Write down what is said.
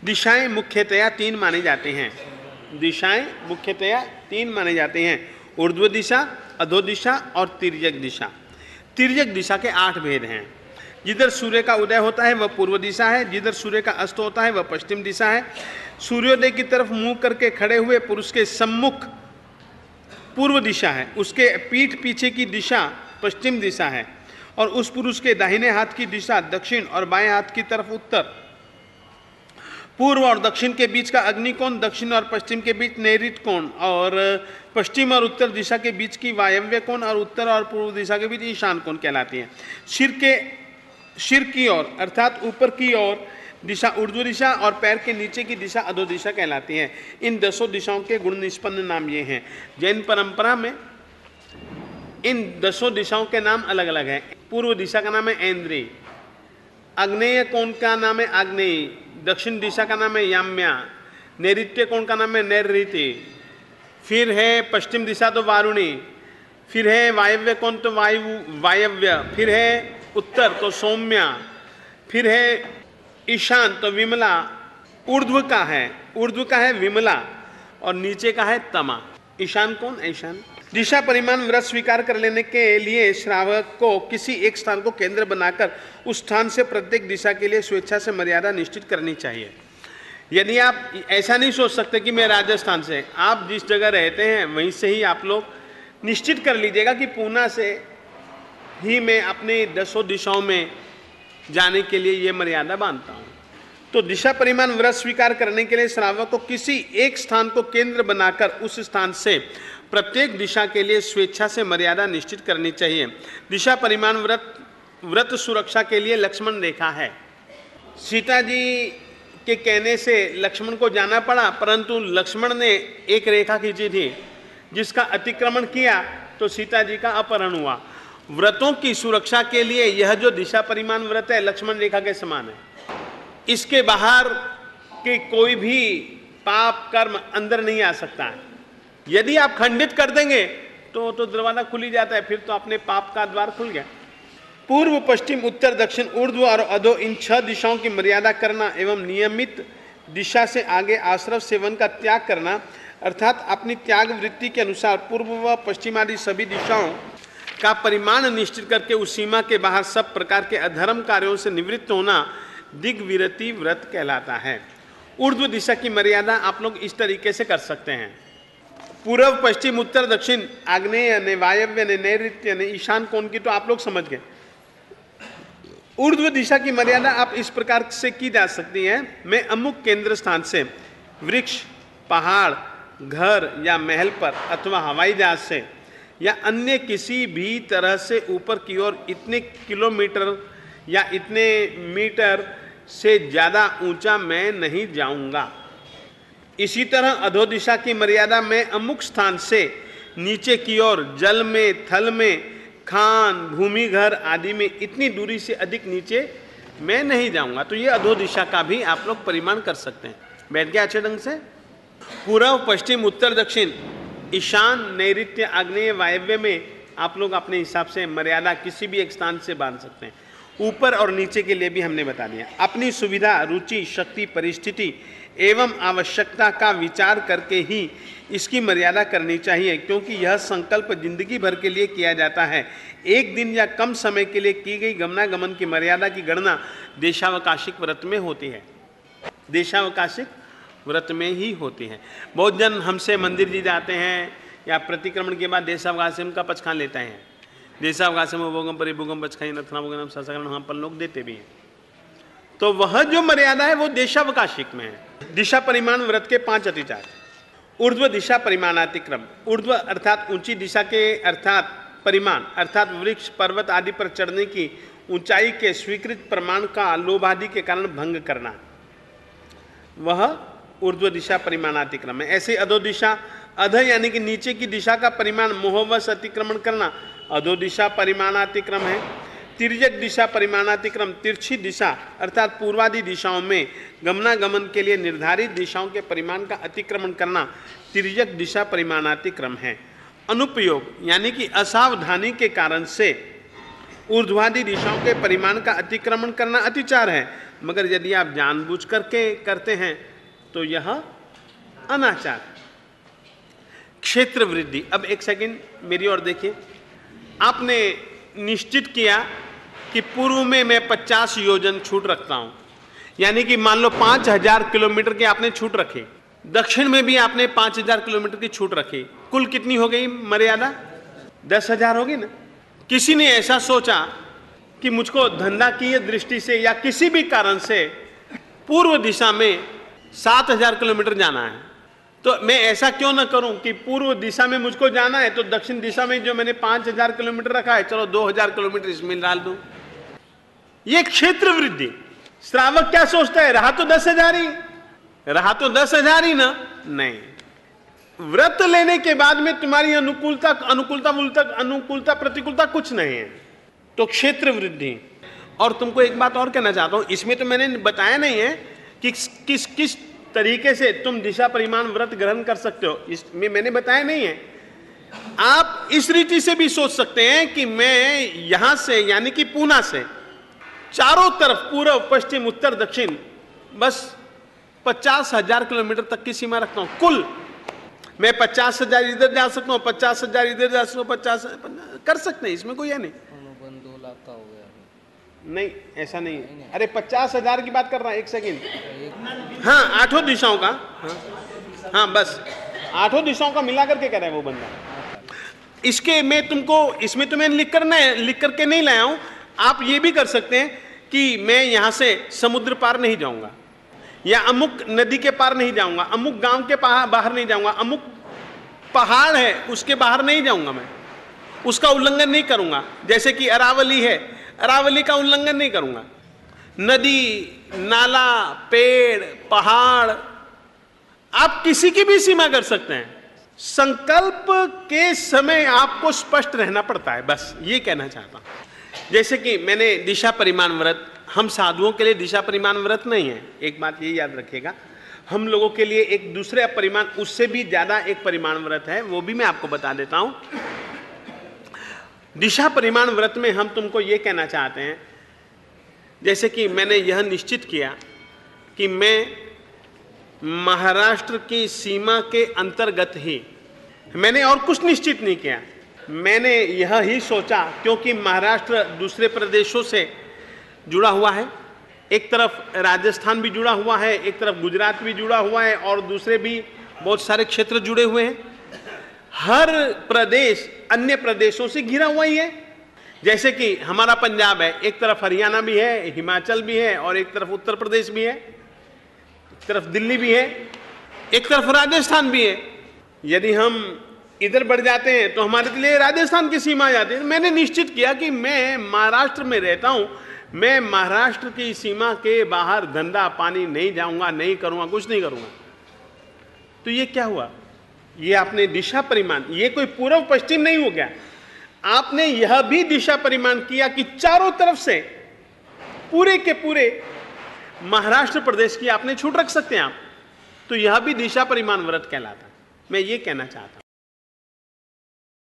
दिशाएं मुख्यतया तीन माने जाते हैं। दिशाएं मुख्यतया तीन माने जाते हैं, ऊर्ध्व दिशा, अधो दिशा और तिर्यक दिशा। तिर्यक दिशा के 8 भेद हैं। जिधर सूर्य का उदय होता है वह पूर्व दिशा है, जिधर सूर्य का अस्त होता है वह पश्चिम दिशा है। सूर्योदय की तरफ मुंह करके खड़े हुए पुरुष के सम्मुख पूर्व दिशा है, उसके पीठ पीछे की दिशा पश्चिम दिशा है, और उस पुरुष के दाहिने हाथ की दिशा दक्षिण और बाएं हाथ की तरफ उत्तर। पूर्व और दक्षिण के बीच का अग्निकोण, दक्षिण और पश्चिम के बीच नैऋत्य कोण, और पश्चिम और उत्तर दिशा के बीच की वायव्य कोण, और उत्तर और पूर्व दिशा के बीच ईशान कोण कहलाती है। सिर की ओर अर्थात ऊपर की ओर दिशा ऊर्ध्व दिशा और पैर के नीचे की दिशा अधो दिशा कहलाती है। इन 10 दिशाओं के गुण निष्पन्न नाम ये हैं। जैन परंपरा में इन 10 दिशाओं के नाम अलग अलग हैं। पूर्व दिशा का नाम है ऐन्द्री, आग्नेय कोण का नाम है आग्नेयी, दक्षिण दिशा का नाम है याम्या, नैऋत्य कोण का नाम है नैऋति, फिर है पश्चिम दिशा तो वारुणी, फिर है वायव्य कोण तो वायव्य, फिर है उत्तर तो सौम्या, फिर है ईशान तो विमला, ऊर्ध्व का है विमला, और नीचे का है तमा। ईशान कौन? ईशान। दिशा परिमाण व्रत स्वीकार कर लेने के लिए श्रावक को किसी एक स्थान को केंद्र बनाकर उस स्थान से प्रत्येक दिशा के लिए स्वेच्छा से मर्यादा निश्चित करनी चाहिए। यदि आप ऐसा नहीं सोच सकते कि मैं राजस्थान से, आप जिस जगह रहते हैं वहीं से ही आप लोग निश्चित कर लीजिएगा कि पूना से ही मैं अपनी 10 दिशाओं में जाने के लिए ये मर्यादा बांधता हूँ। तो दिशा परिमाण व्रत स्वीकार करने के लिए श्रावक को किसी एक स्थान को केंद्र बनाकर उस स्थान से प्रत्येक दिशा के लिए स्वेच्छा से मर्यादा निश्चित करनी चाहिए। दिशा परिमाण व्रत सुरक्षा के लिए लक्ष्मण रेखा है। सीता जी के कहने से लक्ष्मण को जाना पड़ा, परंतु लक्ष्मण ने एक रेखा खींची थी जिसका अतिक्रमण किया तो सीता जी का अपहरण हुआ। व्रतों की सुरक्षा के लिए यह जो दिशा परिमाण व्रत है लक्ष्मण रेखा के समान है। इसके बाहर के कोई भी पाप कर्म अंदर नहीं आ सकता है। यदि आप खंडित कर देंगे तो दरवाजा खुल ही जाता है, फिर तो अपने पाप का द्वार खुल गया। पूर्व, पश्चिम, उत्तर, दक्षिण, ऊर्ध्व और अधो इन 6 दिशाओं की मर्यादा करना एवं नियमित दिशा से आगे आश्रव सेवन का त्याग करना, अर्थात अपनी त्याग वृत्ति के अनुसार पूर्व व पश्चिम आदि सभी दिशाओं का परिमाण निश्चित करके उस सीमा के बाहर सब प्रकार के अधर्म कार्यों से निवृत्त होना दिग्विरति व्रत कहलाता है। ऊर्ध्व दिशा की मर्यादा आप लोग इस तरीके से कर सकते हैं। पूर्व, पश्चिम, उत्तर, दक्षिण, आग्नेय ने, वायव्य ने, नैऋत्य ने, ईशान कोण की तो आप लोग समझ गए। ऊर्ध्व दिशा की मर्यादा आप इस प्रकार से की जा सकती है। मैं अमुक केंद्र स्थान से वृक्ष, पहाड़, घर या महल पर अथवा हवाई जहाज से या अन्य किसी भी तरह से ऊपर की ओर इतने किलोमीटर या इतने मीटर से ज़्यादा ऊंचा मैं नहीं जाऊंगा। इसी तरह अधो दिशा की मर्यादा मैं अमुक स्थान से नीचे की ओर जल में, थल में, खान, भूमि, घर आदि में इतनी दूरी से अधिक नीचे मैं नहीं जाऊंगा। तो ये अधो दिशा का भी आप लोग परिमाण कर सकते हैं। बैठ गया अच्छे ढंग से? पूर्व, पश्चिम, उत्तर, दक्षिण, ईशान, नैऋत्य, आग्नेय, वायव्य में आप लोग अपने हिसाब से मर्यादा किसी भी एक स्थान से बांध सकते हैं। ऊपर और नीचे के लिए भी हमने बता दिया। अपनी सुविधा, रुचि, शक्ति, परिस्थिति एवं आवश्यकता का विचार करके ही इसकी मर्यादा करनी चाहिए, क्योंकि यह संकल्प जिंदगी भर के लिए किया जाता है। एक दिन या कम समय के लिए की गई गमनागमन की मर्यादा की गणना देशावकाशिक व्रत में होती है। देशावकाशिक व्रत में ही होती है। बहुत जन हमसे मंदिर जी जाते हैं या प्रतिक्रमण के बाद देशावकाशम का पचखान लेते हैं। देशावकाशम भोगम परिभोगम पचखाई नथनाभोगम ससगण हम अपन लोग देते भी हैं। तो वह जो मर्यादा है वो देशावकाशिक में है। दिशा परिमाण व्रत के 5 अतिचार। ऊर्ध्व दिशा परिमाणातिक्रम। ऊर्ध्व अर्थात ऊंची दिशा के अर्थात परिमाण अर्थात वृक्ष, पर्वत आदि पर चढ़ने की ऊंचाई के स्वीकृत प्रमाण का लोभ आदि के कारण भंग करना, वह ऊर्ध्व दिशा परिमाणातिक्रम है। ऐसे अधो दिशा, अध यानी कि नीचे की दिशा का परिमाण मोहवश अतिक्रमण करना अधो दिशा परिमाणातिक्रम है। तिर्यक दिशा परिमाणातिक्रम, तिरछी दिशा अर्थात पूर्वादि दिशाओं में गमनागमन के लिए निर्धारित दिशाओं के परिमाण का अतिक्रमण करना तिर्यक दिशा परिमाणातिक्रम है। अनुपयोग यानी कि असावधानी के कारण से ऊर्ध्वाधि दिशाओं के परिमाण का अतिक्रमण करना अतिचार है, मगर यदि आप जानबूझ करके करते हैं तो यह अनाचार। क्षेत्र वृद्धि। अब एक सेकंड मेरी ओर देखिए। आपने निश्चित किया कि पूर्व में मैं 50 योजन छूट रखता हूं, यानी कि मान लो 5000 किलोमीटर की आपने छूट रखी, दक्षिण में भी आपने 5000 किलोमीटर की छूट रखी, कुल कितनी हो गई मर्यादा? 10,000 होगी ना। किसी ने ऐसा सोचा कि मुझको धंधा की दृष्टि से या किसी भी कारण से पूर्व दिशा में 7,000 किलोमीटर जाना है, तो मैं ऐसा क्यों ना करूं कि पूर्व दिशा में मुझको जाना है तो दक्षिण दिशा में जो मैंने 5,000 किलोमीटर रखा है, चलो 2,000 किलोमीटर इसमें डाल दूं। ये क्षेत्र वृद्धि। श्रावक क्या सोचता है, रहा तो 10,000 ही, रहा तो 10,000 ही ना। नहीं, व्रत लेने के बाद में तुम्हारी अनुकूलता प्रतिकूलता कुछ नहीं है, तो क्षेत्र वृद्धि। और तुमको एक बात और कहना चाहता हूं, इसमें तो मैंने बताया नहीं है कि किस तरीके से तुम दिशा परिमाण व्रत ग्रहण कर सकते हो, इसमें मैंने बताया नहीं है। आप इस रीति से भी सोच सकते हैं कि मैं यहां से यानी कि पूना से चारों तरफ पूर्व पश्चिम उत्तर दक्षिण बस 50,000 किलोमीटर तक की सीमा रखता हूं। कुल मैं 50,000 इधर जा सकता हूं, 50,000 इधर जा सकता हूं, 50 कर सकते हैं, इसमें कोई है नहीं। 2 लाख का हो गया नहीं, ऐसा नहीं है। अरे 50,000 की बात कर रहा है, एक सेकंड। हाँ, 8 दिशाओं का। हाँ बस 8 दिशाओं का मिला करके कह रहा है वो बंदा। इसके मैं तुमको इसमें तो मैं लिख करके नहीं लाया हूं। आप ये भी कर सकते हैं कि मैं यहां से समुद्र पार नहीं जाऊंगा, या अमुक नदी के पार नहीं जाऊंगा, अमुक गांव के बाहर नहीं जाऊंगा, अमुक पहाड़ है उसके बाहर नहीं जाऊंगा, मैं उसका उल्लंघन नहीं करूंगा। जैसे कि अरावली है, अरावली का उल्लंघन नहीं करूंगा। नदी, नाला, पेड़, पहाड़, आप किसी की भी सीमा कर सकते हैं। संकल्प के समय आपको स्पष्ट रहना पड़ता है, बस ये कहना चाहता हूं। जैसे कि मैंने दिशा परिमाण व्रत, हम साधुओं के लिए दिशा परिमाण व्रत नहीं है, एक बात ये याद रखिएगा। हम लोगों के लिए एक दूसरे परिमाण, उससे भी ज्यादा एक परिमाण व्रत है, वो भी मैं आपको बता देता हूं। दिशा परिमाण व्रत में हम तुमको ये कहना चाहते हैं, जैसे कि मैंने यह निश्चित किया कि मैं महाराष्ट्र की सीमा के अंतर्गत ही, मैंने और कुछ निश्चित नहीं किया, मैंने यह ही सोचा, क्योंकि महाराष्ट्र दूसरे प्रदेशों से जुड़ा हुआ है, एक तरफ राजस्थान भी जुड़ा हुआ है, एक तरफ गुजरात भी जुड़ा हुआ है, और दूसरे भी बहुत सारे क्षेत्र जुड़े हुए हैं। हर प्रदेश अन्य प्रदेशों से घिरा हुआ ही है। जैसे कि हमारा पंजाब है, एक तरफ हरियाणा भी है, हिमाचल भी है, और एक तरफ उत्तर प्रदेश भी है, एक तरफ दिल्ली भी है, एक तरफ राजस्थान भी है। यदि हम इधर बढ़ जाते हैं तो हमारे लिए राजस्थान की सीमा आ जाती है। मैंने निश्चित किया कि मैं महाराष्ट्र में रहता हूं, मैं महाराष्ट्र की सीमा के बाहर धंधा पानी नहीं जाऊंगा, नहीं करूंगा, कुछ नहीं करूंगा। तो ये क्या हुआ? ये आपने दिशा परिमाण, ये कोई पूर्व पश्चिम नहीं हो गया, आपने यह भी दिशा परिमाण किया कि चारों तरफ से पूरे के पूरे महाराष्ट्र प्रदेश की आपने छूट रख सकते हैं आप। तो यह भी दिशा परिमाण व्रत कहलाता है। मैं ये कहना चाहता हूं।